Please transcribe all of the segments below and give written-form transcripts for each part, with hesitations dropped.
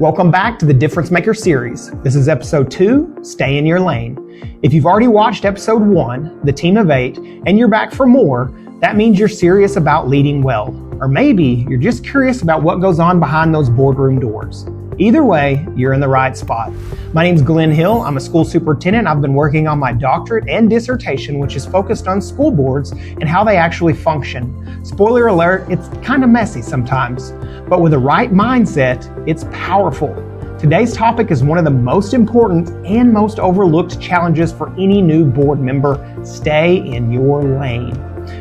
Welcome back to the Difference Maker series. This is episode 2, Stay in Your Lane. If you've already watched episode 1, The Team of 8, and you're back for more, that means you're serious about leading well. Or maybe you're just curious about what goes on behind those boardroom doors. Either way, you're in the right spot. My name's Glenn Hill. I'm a school superintendent. I've been working on my doctorate and dissertation, which is focused on school boards and how they actually function. Spoiler alert, it's kind of messy sometimes, but with the right mindset, it's powerful. Today's topic is one of the most important and most overlooked challenges for any new board member. Stay in your lane.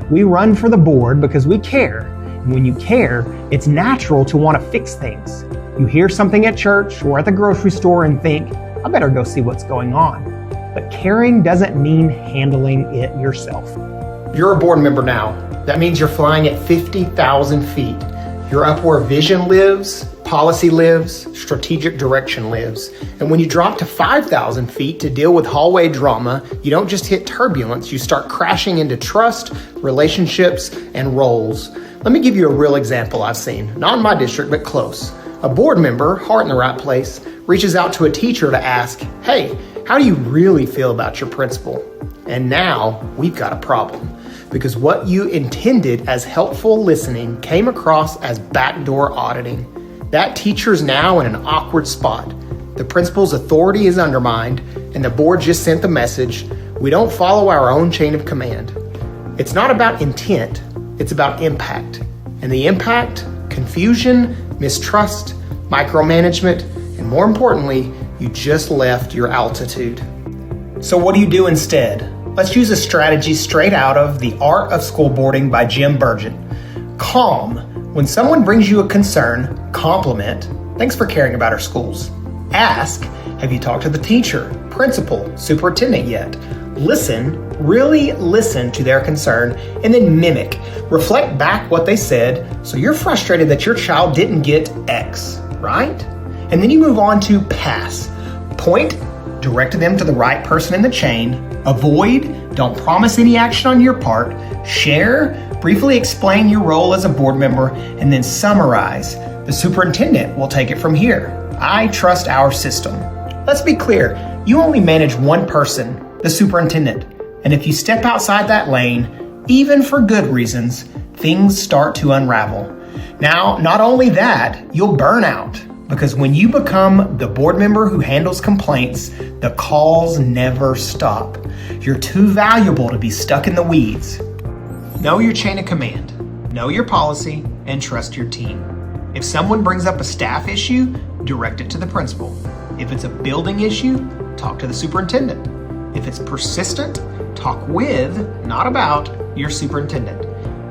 We run for the board because we care. And when you care, it's natural to want to fix things. You hear something at church or at the grocery store and think, I better go see what's going on. But caring doesn't mean handling it yourself. You're a board member now. That means you're flying at 50,000 feet. You're up where vision lives, policy lives, strategic direction lives. And when you drop to 5,000 feet to deal with hallway drama, you don't just hit turbulence, you start crashing into trust, relationships, and roles. Let me give you a real example I've seen, not in my district, but close. A board member, heart in the right place, reaches out to a teacher to ask, hey, how do you really feel about your principal? And now we've got a problem because what you intended as helpful listening came across as backdoor auditing. That teacher's now in an awkward spot. The principal's authority is undermined and the board just sent the message, we don't follow our own chain of command. It's not about intent, it's about impact. And the impact, confusion, mistrust, micromanagement, and more importantly, you just left your altitude. So what do you do instead? Let's use a strategy straight out of The Art of School Boarding by Jim Burgett. Calm. When someone brings you a concern, compliment, thanks for caring about our schools. Ask, have you talked to the teacher, principal, superintendent yet? Listen, really listen to their concern, and then mimic. Reflect back what they said, so you're frustrated that your child didn't get X, right? And then you move on to pass. Point, direct them to the right person in the chain. Avoid, don't promise any action on your part. Share, briefly explain your role as a board member, and then summarize. The superintendent will take it from here. I trust our system. Let's be clear, you only manage one person, the superintendent. And if you step outside that lane, even for good reasons, things start to unravel. Now, not only that, you'll burn out because when you become the board member who handles complaints, the calls never stop. You're too valuable to be stuck in the weeds. Know your chain of command, know your policy, and trust your team. If someone brings up a staff issue, direct it to the principal. If it's a building issue, talk to the superintendent. If it's persistent, talk with, not about, your superintendent.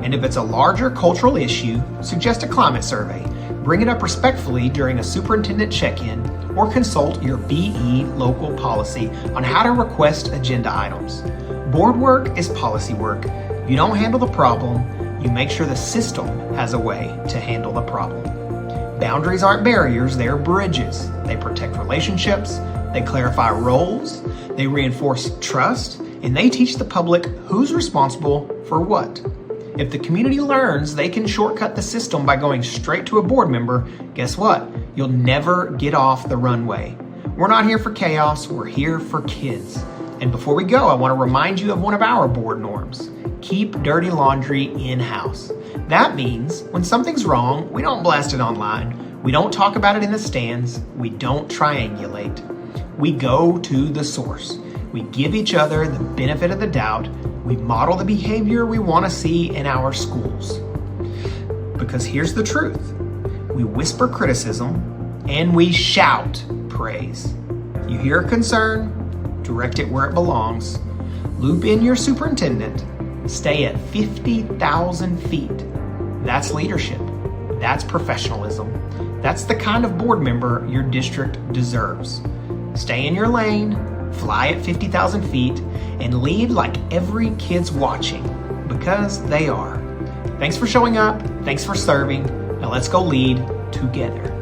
And if it's a larger cultural issue, suggest a climate survey. Bring it up respectfully during a superintendent check-in or consult your BE local policy on how to request agenda items. Board work is policy work. You don't handle the problem, you make sure the system has a way to handle the problem. Boundaries aren't barriers, they're bridges. They protect relationships, they clarify roles, they reinforce trust, and they teach the public who's responsible for what. If the community learns they can shortcut the system by going straight to a board member, guess what? You'll never get off the runway. We're not here for chaos, we're here for kids. And before we go, I want to remind you of one of our board norms. Keep dirty laundry in-house. That means when something's wrong, we don't blast it online. We don't talk about it in the stands. We don't triangulate. We go to the source. We give each other the benefit of the doubt. We model the behavior we want to see in our schools. Because here's the truth. We whisper criticism and we shout praise. You hear a concern, direct it where it belongs. Loop in your superintendent. Stay at 50,000 feet. That's leadership. That's professionalism. That's the kind of board member your district deserves. Stay in your lane, fly at 50,000 feet, and lead like every kid's watching, because they are. Thanks for showing up, thanks for serving, now let's go lead together.